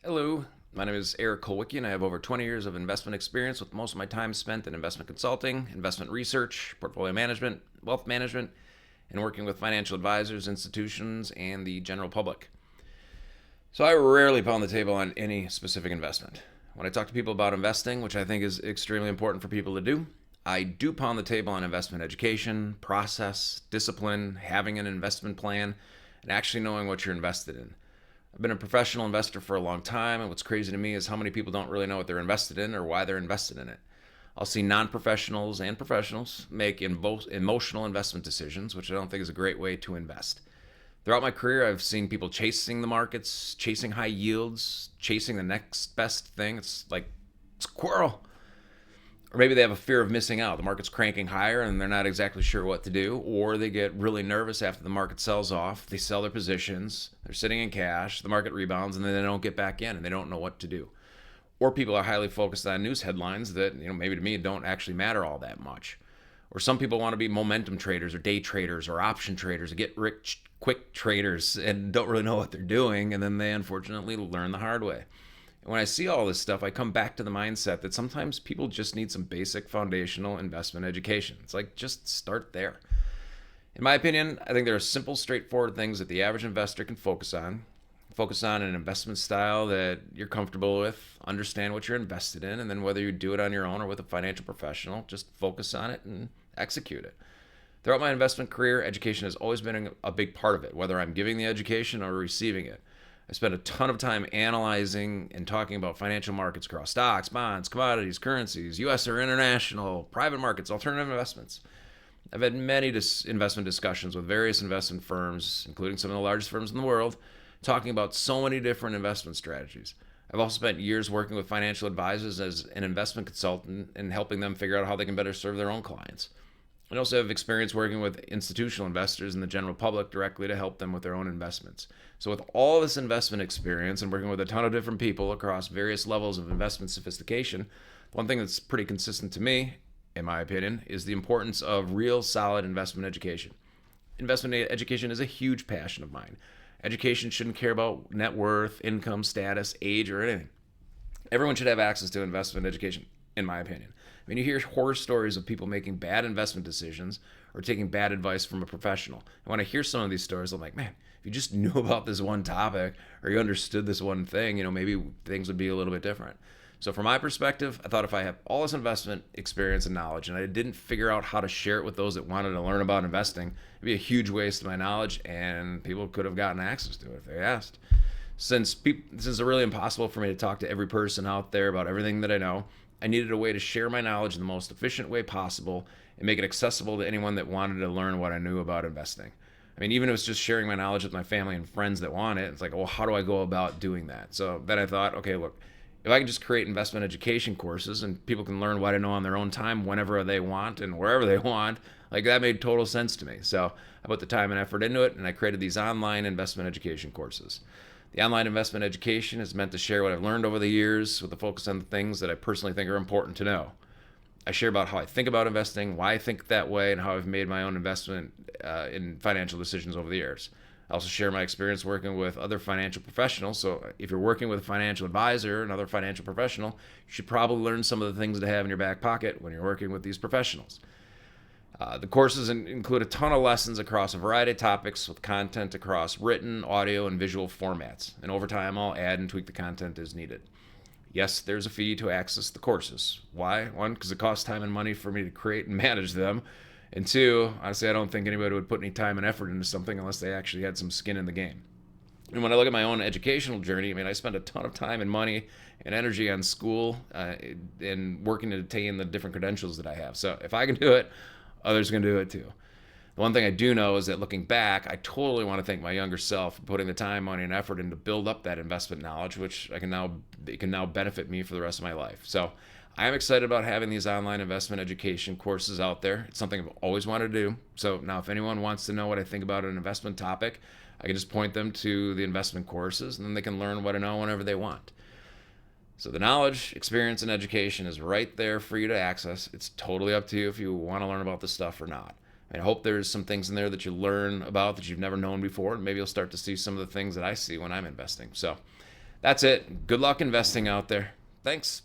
Hello, my name is Eric Kulwicki, and I have over 20 years of investment experience with most of my time spent in investment consulting, investment research, portfolio management, wealth management, and working with financial advisors, institutions, and the general public. So I rarely pound the table on any specific investment. When I talk to people about investing, which I think is extremely important for people to do, I do pound the table on investment education, process, discipline, having an investment plan, and actually knowing what you're invested in. I've been a professional investor for a long time, and what's crazy to me is how many people don't really know what they're invested in or why they're invested in it. I'll see non professionals and professionals make emotional investment decisions, which I don't think is a great way to invest. Throughout my career, I've seen people chasing the markets, chasing high yields, chasing the next best thing. It's like squirrel. Or maybe they have a fear of missing out. The market's cranking higher and they're not exactly sure what to do. Or they get really nervous after the market sells off. They sell their positions. They're sitting in cash. The market rebounds and then they don't get back in and they don't know what to do. Or people are highly focused on news headlines that, maybe to me don't actually matter all that much. Or some people want to be momentum traders or day traders or option traders or get rich quick traders and don't really know what they're doing. And then they unfortunately learn the hard way. And when I see all this stuff, I come back to the mindset that sometimes people just need some basic foundational investment education. It's like just start there. In my opinion, I think there are simple, straightforward things that the average investor can focus on. Focus on an investment style that you're comfortable with, understand what you're invested in, and then whether you do it on your own or with a financial professional, just focus on it and execute it. Throughout my investment career, education has always been a big part of it, whether I'm giving the education or receiving it. I spent a ton of time analyzing and talking about financial markets across stocks, bonds, commodities, currencies, US or international, private markets, alternative investments. I've had many investment discussions with various investment firms, including some of the largest firms in the world, talking about so many different investment strategies. I've also spent years working with financial advisors as an investment consultant and helping them figure out how they can better serve their own clients. I also have experience working with institutional investors and the general public directly to help them with their own investments. So, with all this investment experience and working with a ton of different people across various levels of investment sophistication, one thing that's pretty consistent to me, in my opinion, is the importance of real solid investment education. Investment education is a huge passion of mine. Education shouldn't care about net worth, income, status, age, or anything. Everyone should have access to investment education, in my opinion. I mean, you hear horror stories of people making bad investment decisions or taking bad advice from a professional. And when I hear some of these stories, I'm like, man, if you just knew about this one topic or you understood this one thing, maybe things would be a little bit different. So, from my perspective, I thought if I have all this investment experience and knowledge and I didn't figure out how to share it with those that wanted to learn about investing, it'd be a huge waste of my knowledge and people could have gotten access to it if they asked. Since it's really impossible for me to talk to every person out there about everything that I know, I needed a way to share my knowledge in the most efficient way possible and make it accessible to anyone that wanted to learn what I knew about investing. I mean, even if it was just sharing my knowledge with my family and friends that want it, it's like, well, how do I go about doing that? So then I thought, okay, look, if I can just create investment education courses and people can learn what I know on their own time whenever they want and wherever they want, like that made total sense to me. So I put the time and effort into it and I created these online investment education courses. The online investment education is meant to share what I've learned over the years with a focus on the things that I personally think are important to know. I share about how I think about investing, why I think that way, and how I've made my own investment in financial decisions over the years. I also share my experience working with other financial professionals. So if you're working with a financial advisor, another financial professional, you should probably learn some of the things to have in your back pocket when you're working with these professionals. The courses include a ton of lessons across a variety of topics with content across written, audio, and visual formats. And over time, I'll add and tweak the content as needed. Yes, there's a fee to access the courses. Why? One, because it costs time and money for me to create and manage them. And two, honestly, I don't think anybody would put any time and effort into something unless they actually had some skin in the game. And when I look at my own educational journey, I mean, I spent a ton of time and money and energy on school and working to attain the different credentials that I have. So if I can do it, others can do it too. The one thing I do know is that looking back, I totally want to thank my younger self for putting the time, money, and effort in to build up that investment knowledge, which it can now benefit me for the rest of my life. So I am excited about having these online investment education courses out there. It's something I've always wanted to do. So now if anyone wants to know what I think about an investment topic, I can just point them to the investment courses and then they can learn what I know whenever they want. So the knowledge, experience, and education is right there for you to access. It's totally up to you if you want to learn about this stuff or not. I hope there's some things in there that you learn about that you've never known before, and maybe you'll start to see some of the things that I see when I'm investing. So That's it. Good luck investing out there. Thanks.